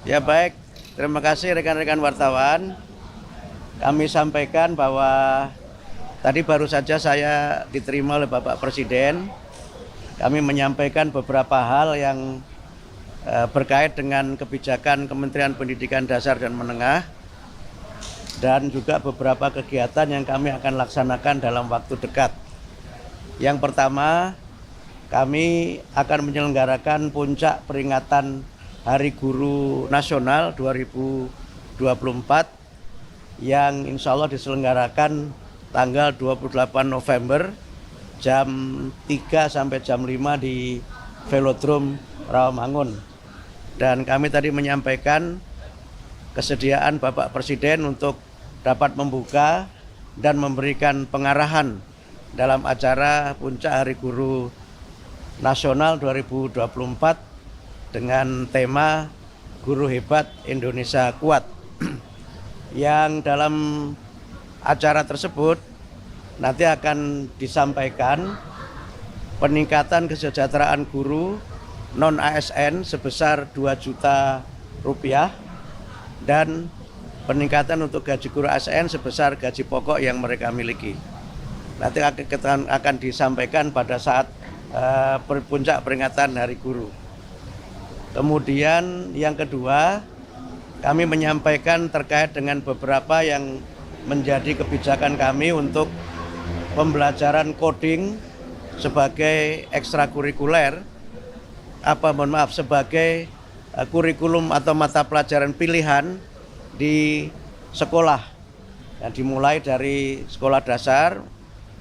Ya baik, terima kasih rekan-rekan wartawan. Kami sampaikan bahwa tadi baru saja saya diterima oleh Bapak Presiden. Kami menyampaikan beberapa hal yang berkait dengan kebijakan Kementerian Pendidikan Dasar dan Menengah dan juga beberapa kegiatan yang kami akan laksanakan dalam waktu dekat. Yang pertama, kami akan menyelenggarakan puncak peringatan Hari Guru Nasional 2024 yang insya Allah diselenggarakan tanggal 28 November jam 3 sampai jam 5 di Velodrome Rawamangun. Dan kami tadi menyampaikan kesediaan Bapak Presiden untuk dapat membuka dan memberikan pengarahan dalam acara puncak Hari Guru Nasional 2024 dengan tema Guru Hebat Indonesia Kuat. Yang dalam acara tersebut nanti akan disampaikan peningkatan kesejahteraan guru non-ASN sebesar 2 juta rupiah dan peningkatan untuk gaji guru ASN sebesar gaji pokok yang mereka miliki. Nanti akan disampaikan pada saat puncak peringatan Hari Guru. Kemudian yang kedua, kami menyampaikan terkait dengan beberapa yang menjadi kebijakan kami untuk pembelajaran coding sebagai ekstrakurikuler, sebagai kurikulum atau mata pelajaran pilihan di sekolah. Yang dimulai dari sekolah dasar,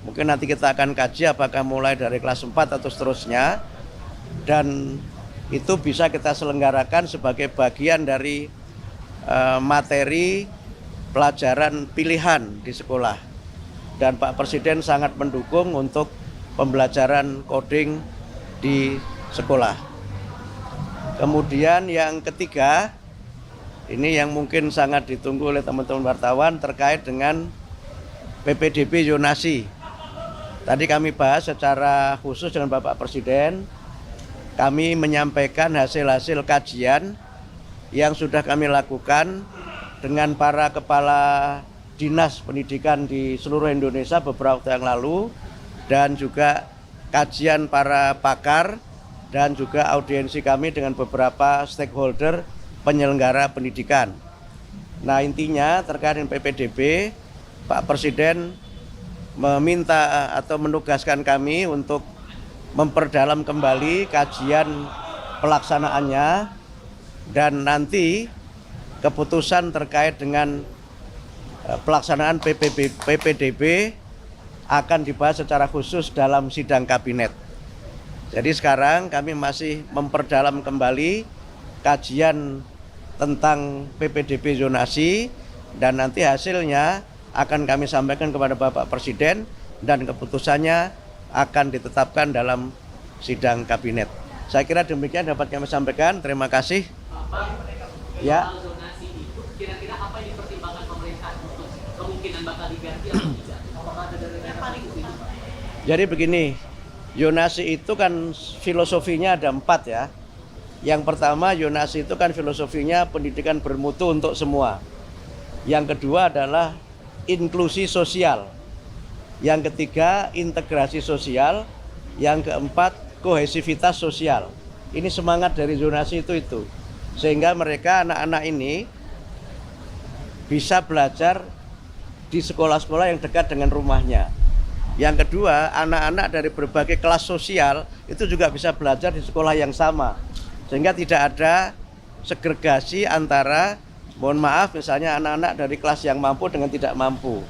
mungkin nanti kita akan kaji apakah mulai dari kelas 4 atau seterusnya, dan itu bisa kita selenggarakan sebagai bagian dari materi pelajaran pilihan di sekolah. Dan Pak Presiden sangat mendukung untuk pembelajaran coding di sekolah. Kemudian yang ketiga, ini yang mungkin sangat ditunggu oleh teman-teman wartawan terkait dengan PPDB zonasi. Tadi kami bahas secara khusus dengan Bapak Presiden. Kami menyampaikan hasil-hasil kajian yang sudah kami lakukan dengan para kepala dinas pendidikan di seluruh Indonesia beberapa waktu yang lalu, dan juga kajian para pakar dan juga audiensi kami dengan beberapa stakeholder penyelenggara pendidikan. Nah, intinya terkait dengan PPDB, Pak Presiden meminta atau menugaskan kami untuk memperdalam kembali kajian pelaksanaannya, dan nanti keputusan terkait dengan pelaksanaan PPDB akan dibahas secara khusus dalam sidang kabinet. Jadi sekarang kami masih memperdalam kembali kajian tentang PPDB zonasi, dan nanti hasilnya akan kami sampaikan kepada Bapak Presiden dan keputusannya akan ditetapkan dalam sidang kabinet. Saya kira demikian dapat kami sampaikan. Terima kasih. Ya. Zonasi itu kira-kira apa yang dipertimbangkan pemerintah untuk kemungkinan bakal diganti atau tidak? Apakah ada dari yang paling itu? Jadi begini, zonasi itu kan filosofinya ada 4 ya. Yang pertama, zonasi itu kan filosofinya pendidikan bermutu untuk semua. Yang kedua adalah inklusi sosial. Yang ketiga, integrasi sosial. Yang keempat, kohesivitas sosial. Ini semangat dari zonasi itu. Sehingga mereka, anak-anak ini bisa belajar di sekolah-sekolah yang dekat dengan rumahnya. Yang kedua, anak-anak dari berbagai kelas sosial itu juga bisa belajar di sekolah yang sama. Sehingga tidak ada segregasi antara, mohon maaf, misalnya anak-anak dari kelas yang mampu dengan tidak mampu.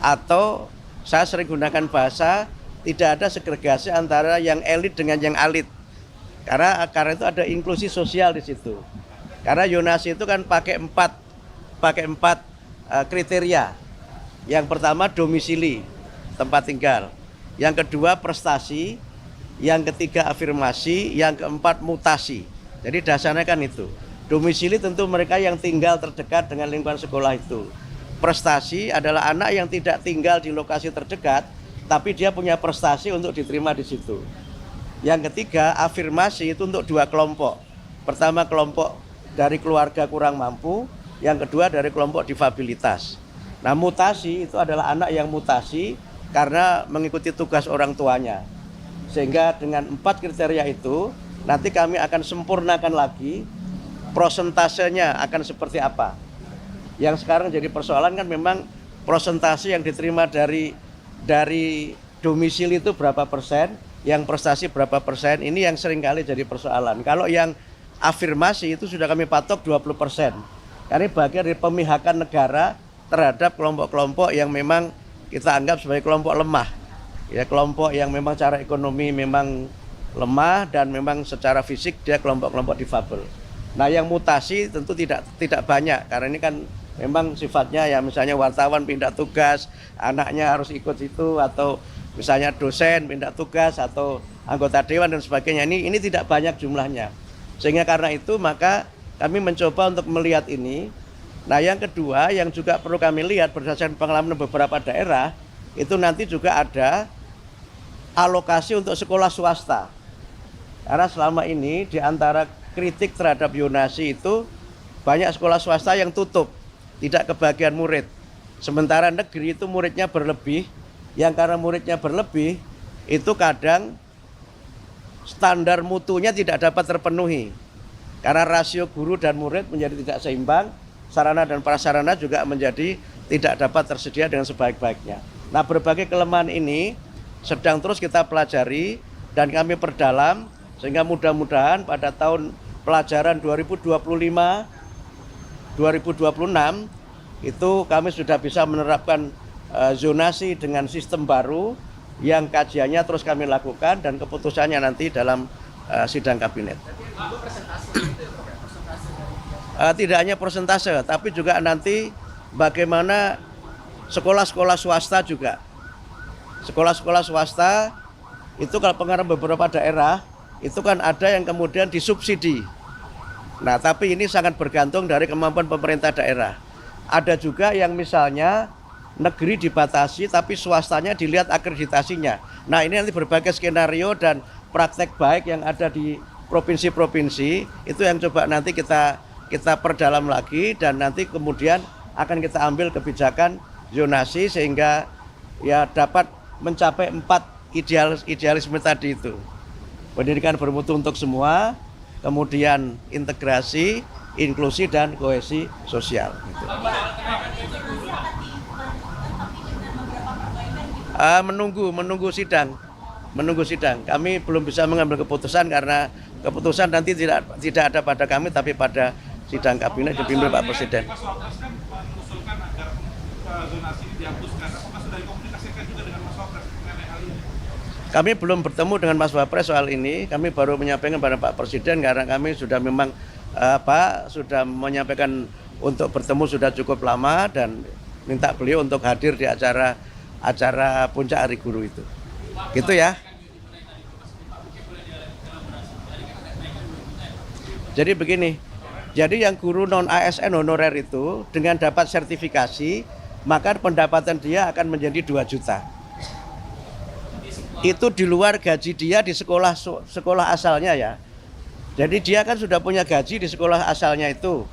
Atau saya sering gunakan bahasa, tidak ada segregasi antara yang elit dengan yang alit. Karena itu ada inklusi sosial di situ. Karena zonasi itu kan pakai empat kriteria. Yang pertama domisili, tempat tinggal. Yang kedua prestasi, yang ketiga afirmasi, yang keempat mutasi. Jadi dasarnya kan itu. Domisili tentu mereka yang tinggal terdekat dengan lingkungan sekolah itu. Prestasi adalah anak yang tidak tinggal di lokasi terdekat, tapi dia punya prestasi untuk diterima di situ. Yang ketiga, afirmasi itu untuk 2 kelompok. Pertama kelompok dari keluarga kurang mampu, yang kedua dari kelompok difabilitas. Nah, mutasi itu adalah anak yang mutasi karena mengikuti tugas orang tuanya. Sehingga dengan 4 kriteria itu nanti kami akan sempurnakan lagi prosentasenya akan seperti apa. Yang sekarang jadi persoalan kan memang prosentase yang diterima dari domisili itu berapa persen, yang prestasi berapa persen, ini yang seringkali jadi persoalan. Kalau yang afirmasi itu sudah kami patok 20%. Karena bagian dari pemihakan negara terhadap kelompok-kelompok yang memang kita anggap sebagai kelompok lemah. Ya, kelompok yang memang secara ekonomi memang lemah dan memang secara fisik dia kelompok-kelompok difabel. Nah, yang mutasi tentu tidak banyak karena ini kan memang sifatnya ya misalnya wartawan pindah tugas, anaknya harus ikut itu, atau misalnya dosen pindah tugas atau anggota dewan dan sebagainya. Ini tidak banyak jumlahnya. Sehingga karena itu maka kami mencoba untuk melihat ini. Nah, yang kedua yang juga perlu kami lihat berdasarkan pengalaman beberapa daerah, itu nanti juga ada alokasi untuk sekolah swasta. Karena selama ini di antara kritik terhadap zonasi itu banyak sekolah swasta yang tutup, tidak kebagian murid. Sementara negeri itu muridnya berlebih, yang karena muridnya berlebih itu kadang standar mutunya tidak dapat terpenuhi. Karena rasio guru dan murid menjadi tidak seimbang, sarana dan prasarana juga menjadi tidak dapat tersedia dengan sebaik-baiknya. Nah, berbagai kelemahan ini sedang terus kita pelajari dan kami perdalam sehingga mudah-mudahan pada tahun pelajaran 2025-2026 itu kami sudah bisa menerapkan zonasi dengan sistem baru yang kajiannya terus kami lakukan dan keputusannya nanti dalam sidang kabinet. Tidak hanya persentase, tapi juga nanti bagaimana sekolah-sekolah swasta juga. Sekolah-sekolah swasta itu kalau pengaruh beberapa daerah itu kan ada yang kemudian disubsidi. Nah, tapi ini sangat bergantung dari kemampuan pemerintah daerah. Ada juga yang misalnya negeri dibatasi tapi swastanya dilihat akreditasinya. Nah, ini nanti berbagai skenario dan praktek baik yang ada di provinsi-provinsi itu yang coba nanti kita perdalam lagi dan nanti kemudian akan kita ambil kebijakan zonasi sehingga ya dapat mencapai 4 idealisme tadi itu. Pendidikan bermutu untuk semua, kemudian integrasi, inklusi dan kohesi sosial. Gitu. Menunggu sidang. Kami belum bisa mengambil keputusan karena keputusan nanti tidak ada pada kami tapi pada sidang kabinet dipimpin Pak Presiden. Mengusulkan agar zonasi ini dihapuskan. Apakah sudah dikomunikasikan juga dengan Mas Wapres mengenai hal ini? Kami belum bertemu dengan Mas Wapres soal ini. Kami baru menyampaikan pada Pak Presiden karena kami sudah memang sudah menyampaikan untuk bertemu sudah cukup lama dan minta beliau untuk hadir di acara puncak Hari Guru itu. Gitu ya. Jadi begini, jadi yang guru non ASN honorer itu dengan dapat sertifikasi, maka pendapatan dia akan menjadi 2 juta. Itu di luar gaji dia di sekolah asalnya ya. Jadi dia kan sudah punya gaji di sekolah asalnya itu.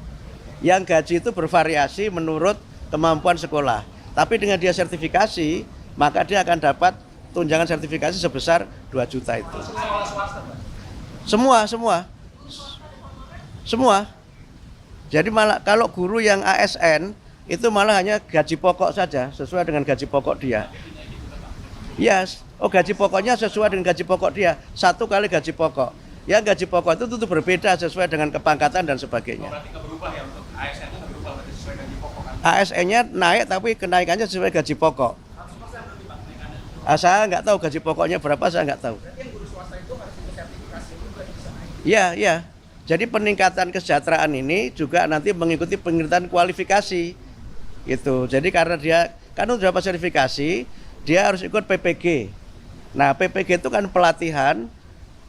Yang gaji itu bervariasi menurut kemampuan sekolah. Tapi dengan dia sertifikasi, maka dia akan dapat tunjangan sertifikasi sebesar 2 juta itu. Semua. Jadi malah kalau guru yang ASN itu malah hanya gaji pokok saja sesuai dengan gaji pokok dia. Yes, gaji pokoknya sesuai dengan gaji pokok dia, 1 kali gaji pokok. Yang gaji pokok itu tentu berbeda sesuai dengan kepangkatan dan sebagainya. Berarti berubah ya untuk ASN itu berubah berarti sesuai gaji pokok kan? ASN-nya naik tapi kenaikannya sesuai gaji pokok. Saya nggak tahu gaji pokoknya berapa, saya nggak tahu. Berarti yang guru swasta itu harus ikut sertifikasi juga bisa naik? Iya. Jadi peningkatan kesejahteraan ini juga nanti mengikuti peningkatan kualifikasi. Gitu. Jadi karena dia kan sudah dapat sertifikasi, dia harus ikut PPG. Nah, PPG itu kan pelatihan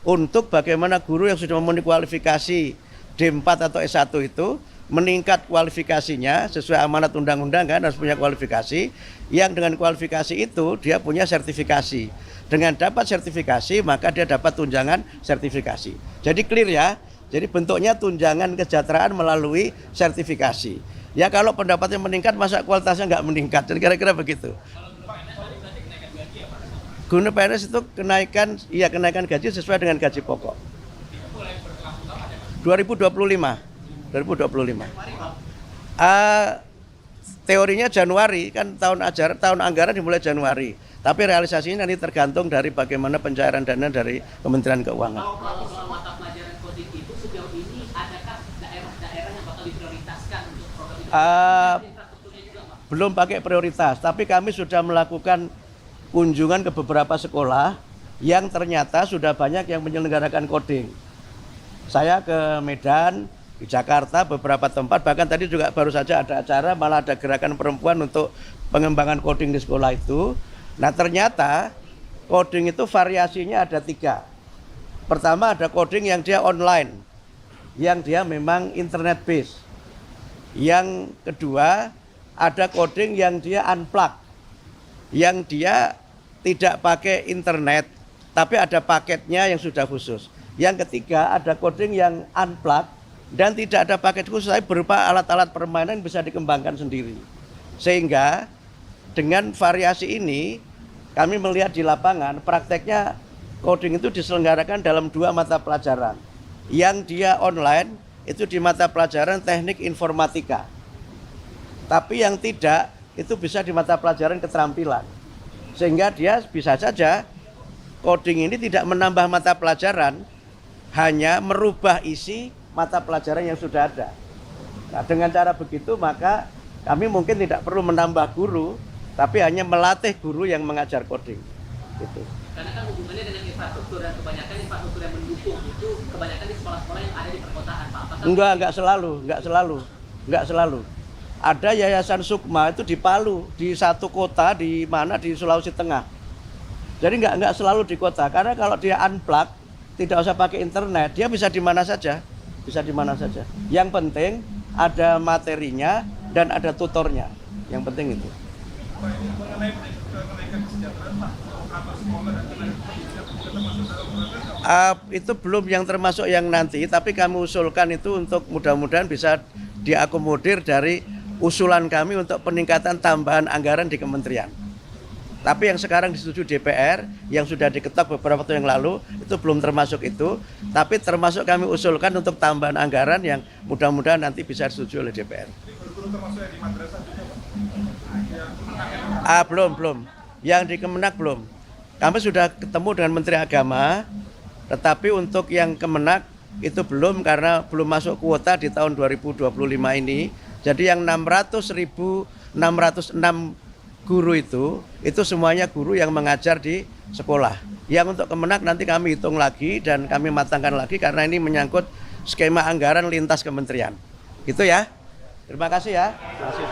untuk bagaimana guru yang sudah memenuhi kualifikasi D4 atau S1 itu meningkat kualifikasinya sesuai amanat undang-undang kan harus punya kualifikasi. Yang dengan kualifikasi itu dia punya sertifikasi. Dengan dapat sertifikasi maka dia dapat tunjangan sertifikasi. Jadi clear ya. Jadi bentuknya tunjangan kesejahteraan melalui sertifikasi. Ya kalau pendapatnya meningkat, masa kualitasnya nggak meningkat? Jadi kira-kira begitu. Guna PNS itu kenaikan gaji sesuai dengan gaji pokok. 2025. Teorinya Januari, kan tahun anggaran dimulai Januari. Tapi realisasinya nanti tergantung dari bagaimana pencairan dana dari Kementerian Keuangan. Kalau soal mata pelajaran coding itu sejauh ini adakah daerah-daerah yang bakal diprioritaskan untuk program itu? Infrastrukturnya juga, Pak? Belum pakai prioritas, tapi kami sudah melakukan kunjungan ke beberapa sekolah yang ternyata sudah banyak yang menyelenggarakan coding. Saya ke Medan, di Jakarta, beberapa tempat, bahkan tadi juga baru saja ada acara, malah ada gerakan perempuan untuk pengembangan coding di sekolah itu. Nah ternyata coding itu variasinya ada 3. Pertama ada coding yang dia online, yang dia memang internet based. Yang kedua ada coding yang dia unplug, yang dia tidak pakai internet, tapi ada paketnya yang sudah khusus. Yang ketiga ada coding yang unplug dan tidak ada paket khusus, tapi berupa alat-alat permainan yang bisa dikembangkan sendiri. Sehingga dengan variasi ini kami melihat di lapangan prakteknya coding itu diselenggarakan dalam 2 mata pelajaran. Yang dia online itu di mata pelajaran teknik informatika. Tapi yang tidak itu bisa di mata pelajaran keterampilan. Sehingga dia bisa saja coding ini tidak menambah mata pelajaran, hanya merubah isi mata pelajaran yang sudah ada. Nah, dengan cara begitu maka kami mungkin tidak perlu menambah guru, tapi hanya melatih guru yang mengajar coding. Gitu. Karena kan hubungannya dengan infrastruktur dan kebanyakan infrastruktur yang mendukung itu kebanyakan di sekolah-sekolah yang ada di perkotaan, Pak. Apakah Enggak selalu. Ada Yayasan Sukma itu di Palu, di satu kota di mana di Sulawesi Tengah. Jadi enggak selalu di kota, karena kalau dia unplug, tidak usah pakai internet, dia bisa di mana saja. Yang penting ada materinya dan ada tutornya. Yang penting itu. Pak, ini mengenai kenaikan kesejahteraan, Pak, apa sekolah dan kenaikan pendidikan juga termasuk dalam program? Itu belum yang termasuk yang nanti, tapi kami usulkan itu untuk mudah-mudahan bisa diakomodir dari usulan kami untuk peningkatan tambahan anggaran di kementerian. Tapi yang sekarang disetujui DPR, yang sudah diketok beberapa waktu yang lalu, itu belum termasuk itu. Tapi termasuk kami usulkan untuk tambahan anggaran yang mudah-mudahan nanti bisa disetujui oleh DPR. Guru-guru termasuk yang di madrasah juga, Pak? Belum. Yang di Kemenak belum. Kami sudah ketemu dengan Menteri Agama, tetapi untuk yang Kemenak itu belum karena belum masuk kuota di tahun 2025 ini. Jadi yang 606 guru itu semuanya guru yang mengajar di sekolah. Yang untuk Kemenak nanti kami hitung lagi dan kami matangkan lagi karena ini menyangkut skema anggaran lintas kementerian. Gitu ya. Terima kasih ya. Terima kasih.